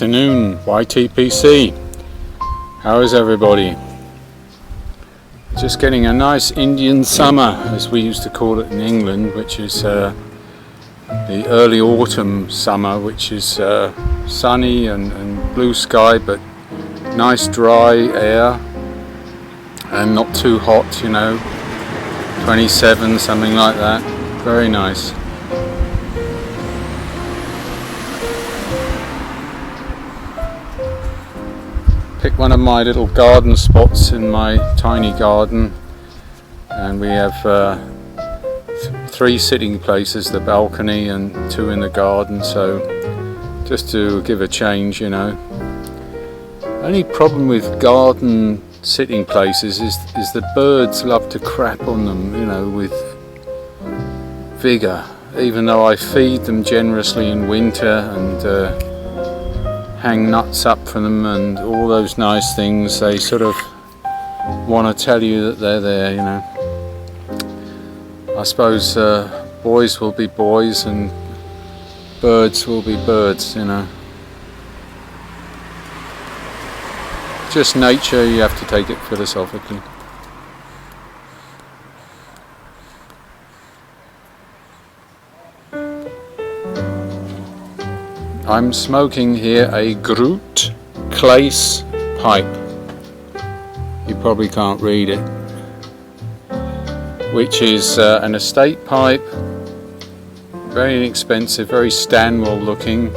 afternoon, YTPC. How is everybody? Just getting a nice Indian summer, as we used to call it in England, which is the early autumn summer, which is sunny and blue sky, but nice dry air and not too hot, 27, something like that. Very nice. Pick one of my little garden spots in my tiny garden, and we have 3 sitting places, the balcony and 2 in the garden, so just to give a change, Only problem with garden sitting places is the birds love to crap on them, with vigour, even though I feed them generously in winter and hang nuts up for them and all those nice things. They sort of want to tell you that they're there, I suppose boys will be boys and birds will be birds, Just nature, you have to take it philosophically. I'm smoking here a Groot Claes pipe. You probably can't read it. Which is an estate pipe, very inexpensive, very Stanwell looking,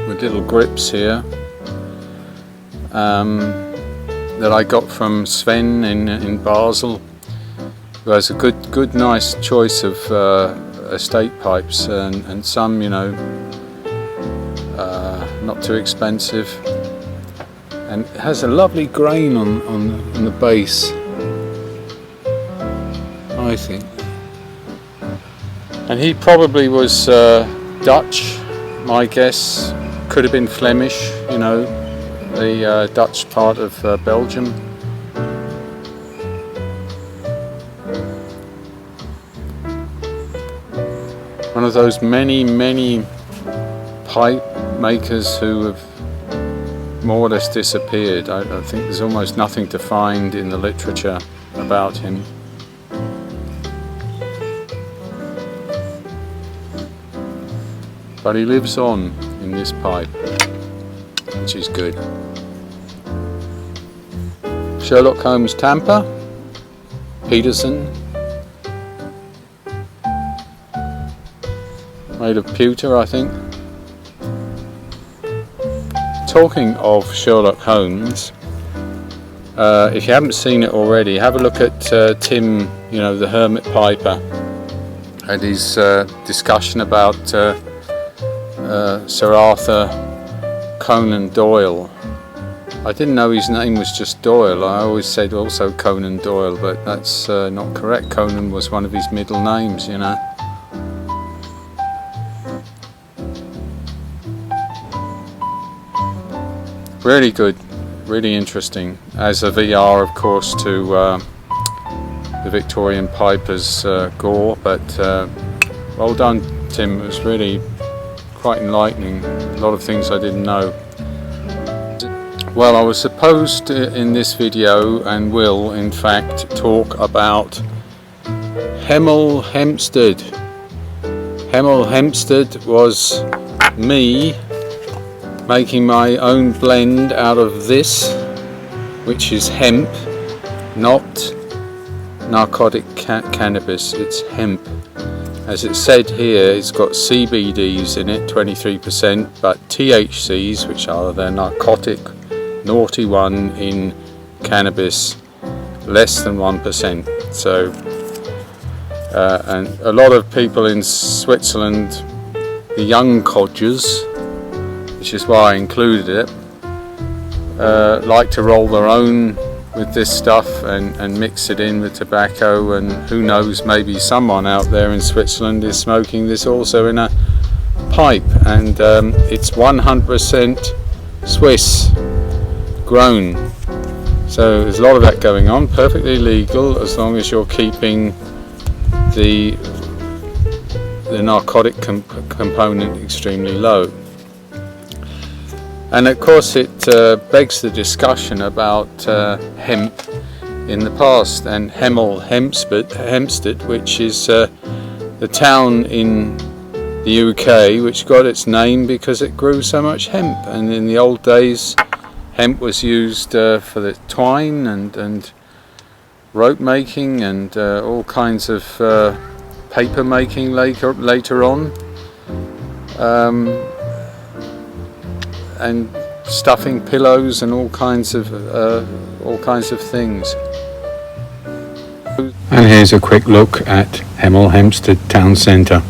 with little grips here, that I got from Sven in Basel, who has a good nice choice of estate pipes, and some, not too expensive, and it has a lovely grain on the base, I think. And he probably was Dutch, my guess. Could have been Flemish, the Dutch part of Belgium. One of those many pipe makers who have more or less disappeared. I think there's almost nothing to find in the literature about him. But he lives on in this pipe, which is good. Sherlock Holmes Tampa, Peterson, made of pewter, I think. Talking of Sherlock Holmes, if you haven't seen it already, have a look at Tim, the Hermit Piper, and his discussion about Sir Arthur Conan Doyle. I didn't know his name was just Doyle. I always said also Conan Doyle, but that's not correct. Conan was one of his middle names, Really good, really interesting. As a VR, of course, to the Victorian Piper's gore, but well done, Tim. It was really quite enlightening. A lot of things I didn't know. Well, I was supposed to, in this video, and will in fact, talk about Hemel Hempstead. Hemel Hempstead was me making my own blend out of this, which is hemp, not narcotic cannabis, it's hemp. As it said here, it's got CBDs in it, 23%, but THCs, which are the narcotic, naughty one in cannabis, less than 1%. So, and a lot of people in Switzerland, the young codgers, which is why I included it, like to roll their own with this stuff and mix it in with tobacco, and who knows, maybe someone out there in Switzerland is smoking this also in a pipe, and it's 100% Swiss grown, so there's a lot of that going on, perfectly legal as long as you're keeping the narcotic component extremely low. And of course it begs the discussion about hemp in the past, and Hemel Hempstead, which is the town in the UK which got its name because it grew so much hemp. And in the old days, hemp was used for the twine and rope making and all kinds of paper making later on, and stuffing pillows and all kinds of things. And here's a quick look at Hemel Hempstead town centre.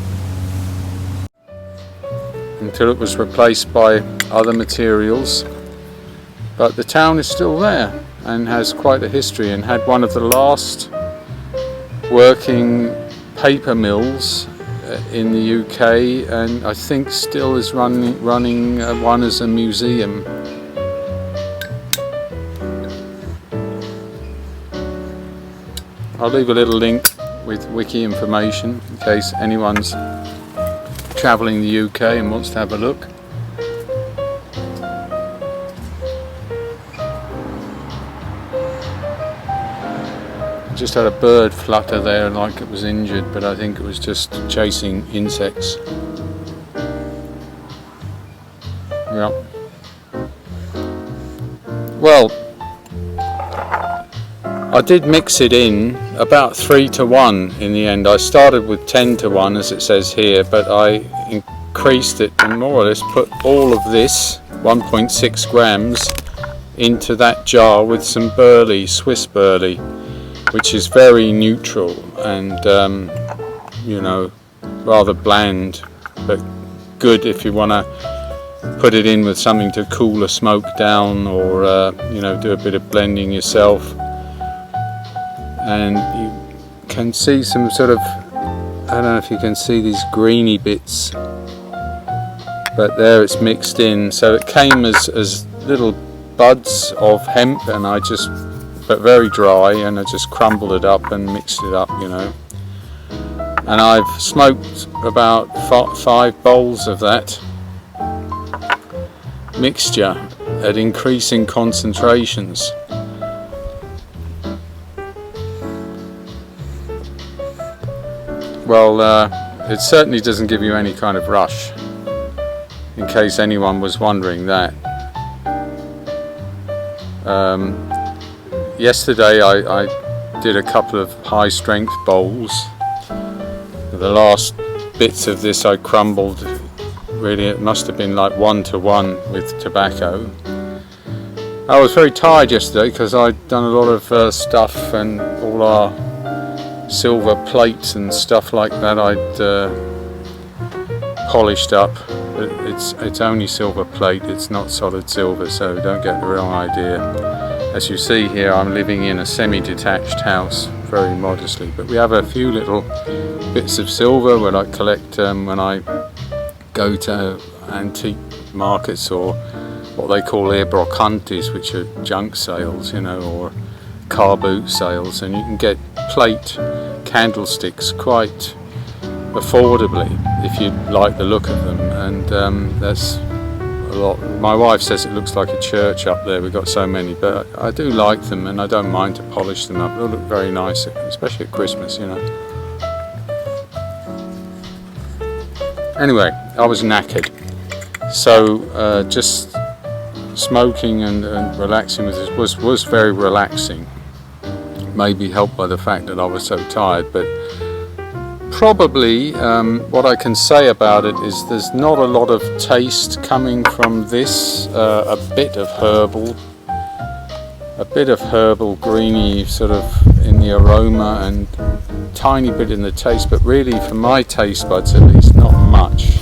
Until it was replaced by other materials, but the town is still there and has quite a history, and had one of the last working paper mills in the UK, and I think still is running one as a museum. I'll leave a little link with wiki information in case anyone's travelling the UK and wants to have a look. Just had a bird flutter there like it was injured, but I think it was just chasing insects. Yeah. Well, I did mix it in about 3-to-1 in the end. I started with 10-to-1 as it says here, but I increased it and more or less put all of this 1.6 grams into that jar with some Burley, Swiss Burley, which is very neutral and you know, rather bland, but good if you want to put it in with something to cool a smoke down, or you know, do a bit of blending yourself. And you can see some sort of, I don't know if you can see these greeny bits, but there it's mixed in. So it came as little buds of hemp, and I just, but very dry, and I just crumbled it up and mixed it up, you know. And I've smoked about 5 bowls of that mixture at increasing concentrations. Well, it certainly doesn't give you any kind of rush, in case anyone was wondering that. Yesterday I did a couple of high strength bowls. The last bits of this I crumbled, really it must have been like 1-to-1 with tobacco. I was very tired yesterday because I'd done a lot of stuff, and all our silver plates and stuff like that I'd polished up. It's only silver plate, it's not solid silver, so don't get the wrong idea. As you see here, I'm living in a semi-detached house, very modestly, but we have a few little bits of silver where I collect when I go to antique markets, or what they call brocantes, which are junk sales, you know, or car boot sales, and you can get plate candlesticks quite affordably if you like the look of them, and that's a lot. My wife says it looks like a church up there, we've got so many, but I do like them, and I don't mind to polish them up. They'll look very nice, especially at Christmas, you know. Anyway, I was knackered, so just smoking and relaxing with this was very relaxing. Maybe helped by the fact that I was so tired, but probably what I can say about it is there's not a lot of taste coming from this. A bit of herbal greeny sort of in the aroma, and tiny bit in the taste, but really for my taste buds at least not much.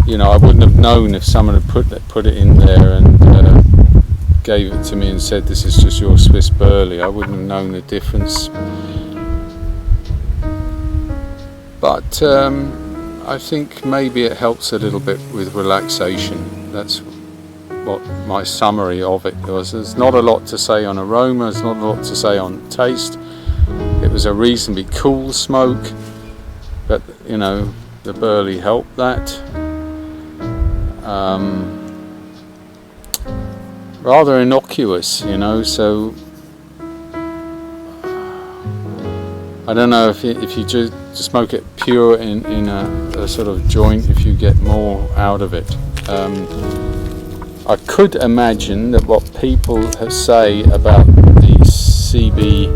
You know, I wouldn't have known if someone had put it in there and gave it to me and said this is just your Swiss Burley. I wouldn't have known the difference. But I think maybe it helps a little bit with relaxation. That's what my summary of it was. There's not a lot to say on aroma, there's not a lot to say on taste. It was a reasonably cool smoke, but you know, the Burley help that. Rather innocuous, you know, so I don't know if you just smoke it pure in a sort of joint, if you get more out of it. I could imagine that what people say about the CB,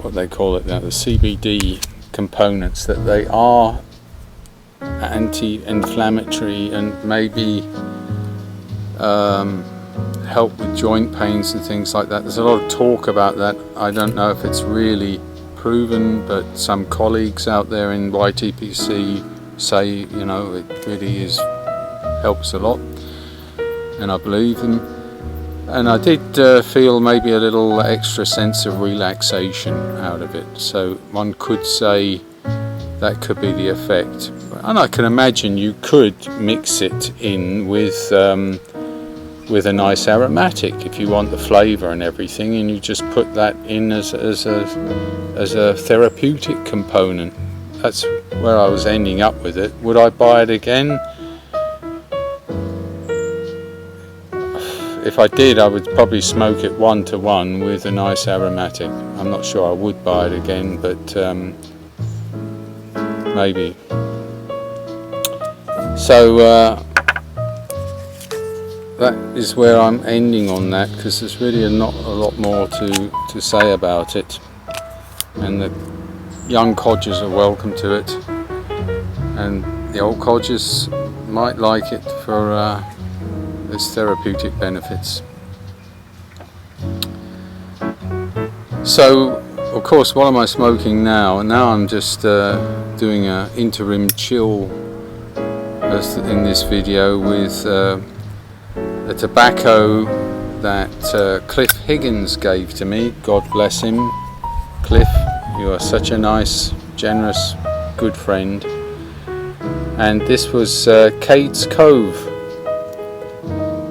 what they call it now, the CBD components, that they are anti-inflammatory and maybe help with joint pains and things like that. There's a lot of talk about that. I don't know if it's really proven, but some colleagues out there in YTPC say, you know, it really helps a lot, and I believe them. And I did feel maybe a little extra sense of relaxation out of it, so one could say that could be the effect. And I can imagine you could mix it in with a nice aromatic if you want the flavour and everything, and you just put that in as a therapeutic component. That's where I was ending up with it. Would I buy it again? If I did, I would probably smoke it 1-to-1 with a nice aromatic. I'm not sure I would buy it again, but maybe. So that is where I'm ending on that, because there's really not a lot more to say about it, and the young codgers are welcome to it, and the old codgers might like it for its therapeutic benefits. So of course, what am I smoking now? Now I'm just doing an interim chill in this video with a tobacco that Cliff Higgins gave to me. God bless him. Cliff, you are such a nice, generous, good friend. And this was Cade's Cove,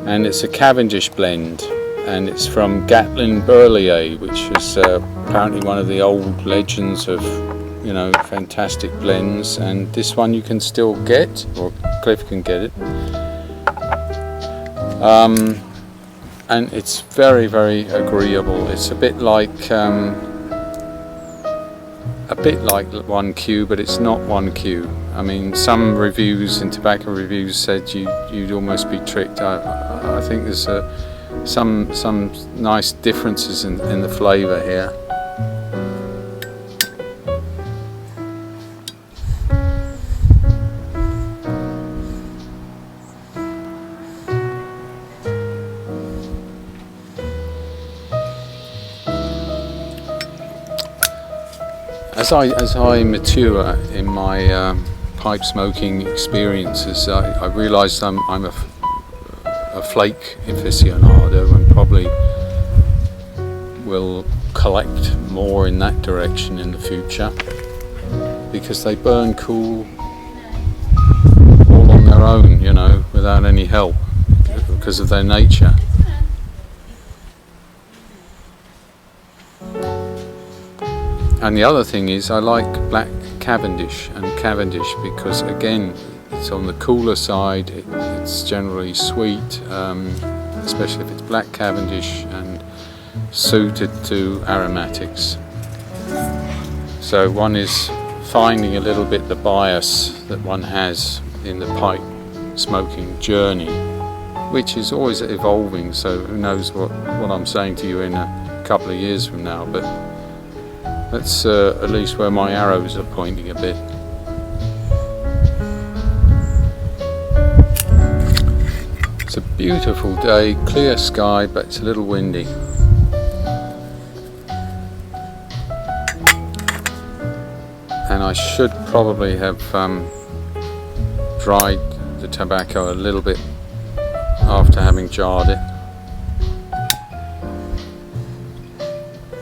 and it's a Cavendish blend, and it's from Gatlin Burley, which is apparently one of the old legends of, you know, fantastic blends. And this one you can still get, or Cliff can get it. And it's very, very agreeable. It's a bit like 1Q, but it's not 1Q. I mean, some reviews and tobacco reviews said you'd almost be tricked. I think there's some nice differences in the flavour here. As I mature in my pipe smoking experiences, I realised I'm a flake aficionado, and probably will collect more in that direction in the future, because they burn cool all on their own, you know, without any help, because of their nature. And the other thing is, I like black Cavendish because, again, it's on the cooler side. It's generally sweet, especially if it's black Cavendish, and suited to aromatics. So one is finding a little bit the bias that one has in the pipe smoking journey, which is always evolving. So who knows what I'm saying to you in a couple of years from now, but that's at least where my arrows are pointing a bit. It's a beautiful day, clear sky, but it's a little windy. And I should probably have dried the tobacco a little bit after having jarred it.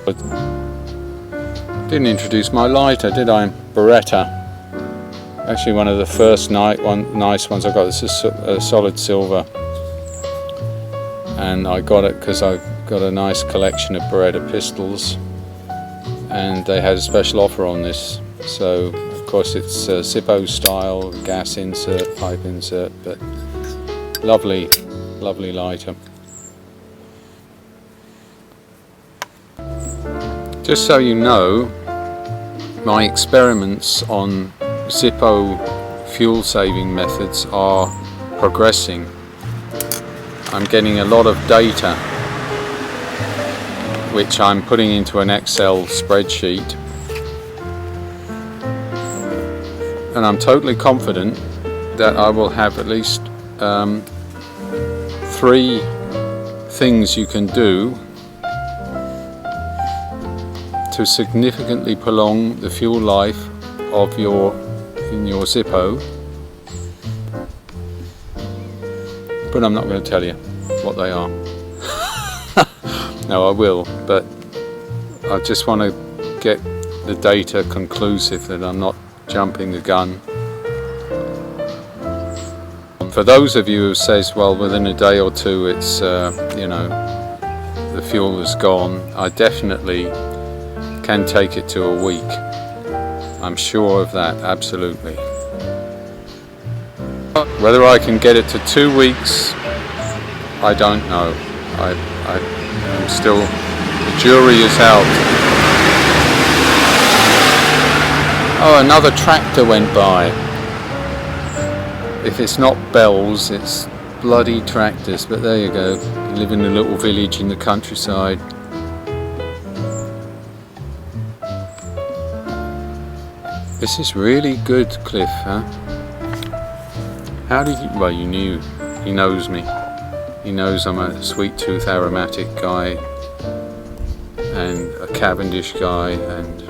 But didn't introduce my lighter, did I? Beretta. Actually, one of the first nice ones I got. This is a solid silver, and I got it because I've got a nice collection of Beretta pistols, and they had a special offer on this, so I course it's Zippo style, gas insert, pipe insert, but lovely lighter. Just so you know, my experiments on Zippo fuel saving methods are progressing. I'm getting a lot of data which I'm putting into an Excel spreadsheet, and I'm totally confident that I will have at least 3 things you can do to significantly prolong the fuel life of your Zippo, but I'm not going to tell you what they are. No, I will, but I just want to get the data conclusive that I'm not jumping the gun. For those of you who says, well, within a day or two it's the fuel is gone, I definitely can take it to a week. I'm sure of that, absolutely. Whether I can get it to 2 weeks, I don't know. I'm still, the jury is out. Oh, another tractor went by. If it's not bells, it's bloody tractors, but there you go. You live in a little village in the countryside. This is really good, Cliff, huh? How did you... Well, you knew. He knows me. He knows I'm a sweet tooth aromatic guy and a Cavendish guy, and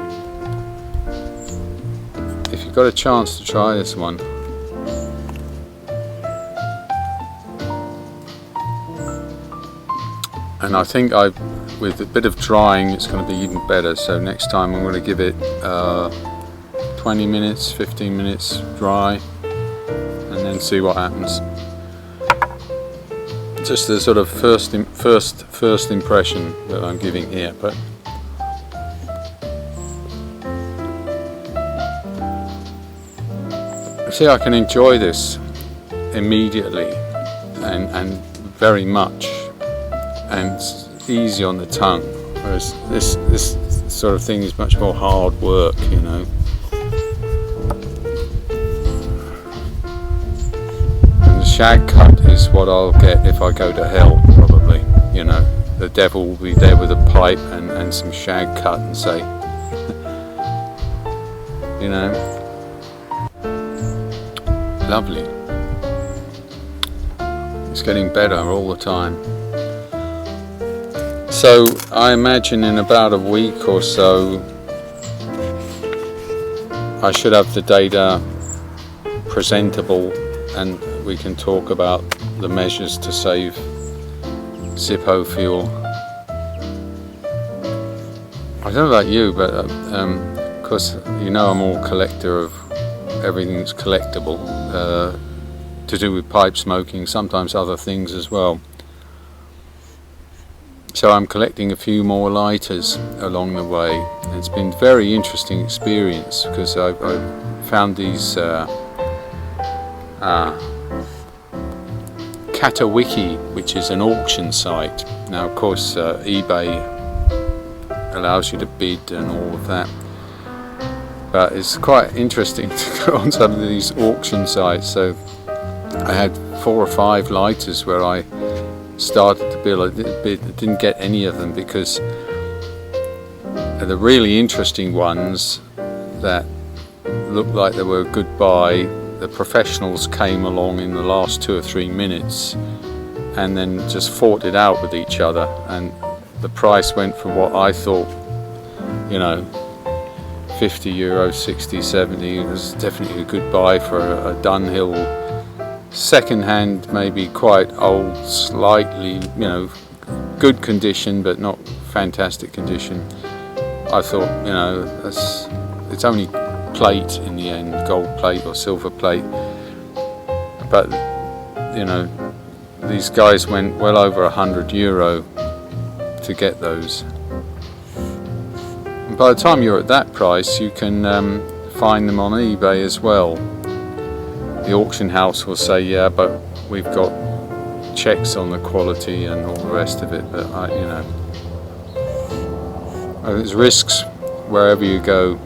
if you've got a chance to try this one, and I think with a bit of drying it's going to be even better, so next time I'm going to give it 20 minutes, 15 minutes dry, and then see what happens. Just the sort of first impression that I'm giving here, but see, I can enjoy this immediately and very much, and it's easy on the tongue, whereas this sort of thing is much more hard work, you know. Shag cut is what I'll get if I go to hell, probably. You know, the devil will be there with a pipe and some shag cut and say, you know, lovely. It's getting better all the time. So I imagine in about a week or so I should have the data presentable, and we can talk about the measures to save Zippo fuel. I don't know about you, but of course, you know, I'm all collector of everything that's collectible, to do with pipe smoking, sometimes other things as well. So I'm collecting a few more lighters along the way. And it's been a very interesting experience because I found these Katawiki, which is an auction site. Now, of course, eBay allows you to bid and all of that, but it's quite interesting to go on some of these auction sites. So I had 4 or 5 lighters where I started to bid. I didn't get any of them because the really interesting ones that looked like they were a good buy, the professionals came along in the last 2 or 3 minutes and then just fought it out with each other, and the price went from what I thought, you know, €50, 60, 70. It was definitely a good buy for a Dunhill second hand, maybe quite old, slightly, you know, good condition but not fantastic condition. I thought, you know, it's only plate in the end, gold plate or silver plate, but you know, these guys went well over €100 to get those. And by the time you're at that price, you can find them on eBay as well. The auction house will say, yeah, but we've got checks on the quality and all the rest of it. But you know, there's risks wherever you go.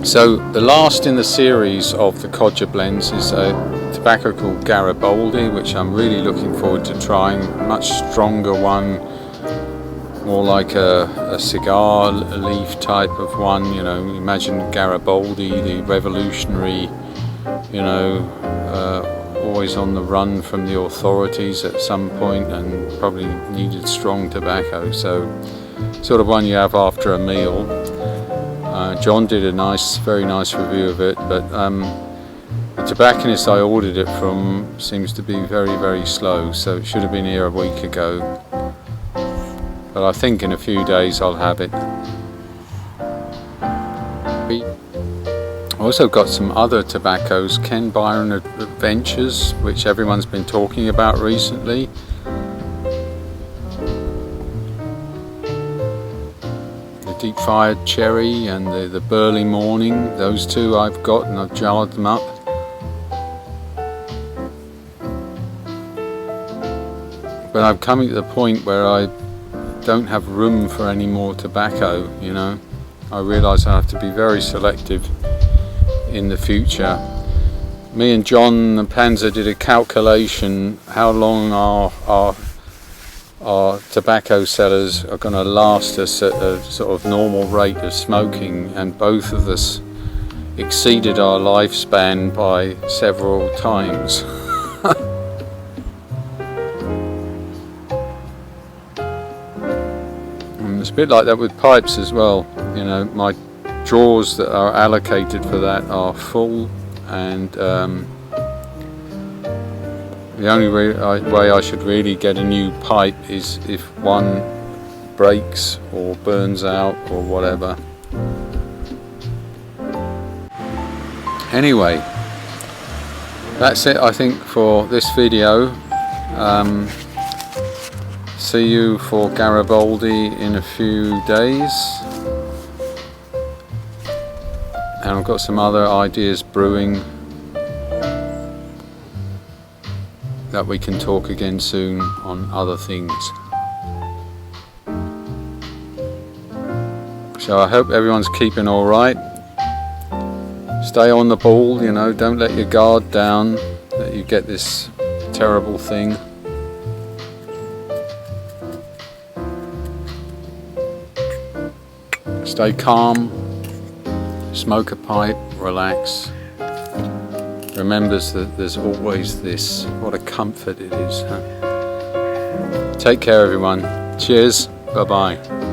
So the last in the series of the Codger Blends is a tobacco called Gariboldi, which I'm really looking forward to trying. Much stronger one, more like a cigar leaf type of one. You know, imagine Gariboldi, the revolutionary, you know, always on the run from the authorities at some point, and probably needed strong tobacco. So sort of one you have after a meal. John did a very nice review of it, but the tobacconist I ordered it from seems to be very, very slow, so it should have been here a week ago. But I think in a few days I'll have it. I also got some other tobaccos, Ken Byron Adventures, which everyone's been talking about recently. Deep fired cherry and the Burley morning, those two I've got and I've jarred them up. But I'm coming to the point where I don't have room for any more tobacco, you know. I realise I have to be very selective in the future. Me and John and Panzer did a calculation how long our tobacco sellers are going to last us at a sort of normal rate of smoking, and both of us exceeded our lifespan by several times. And it's a bit like that with pipes as well. You know, my drawers that are allocated for that are full, and the only way I should really get a new pipe is if one breaks or burns out or whatever. Anyway, that's it I think for this video. See you for Gariboldi in a few days. And I've got some other ideas brewing that we can talk again soon on other things. So I hope everyone's keeping all right. Stay on the ball, you know, don't let your guard down that you get this terrible thing. Stay calm, smoke a pipe, relax. Remembers that there's always this. What a comfort it is. Huh? Take care everyone. Cheers. Bye bye.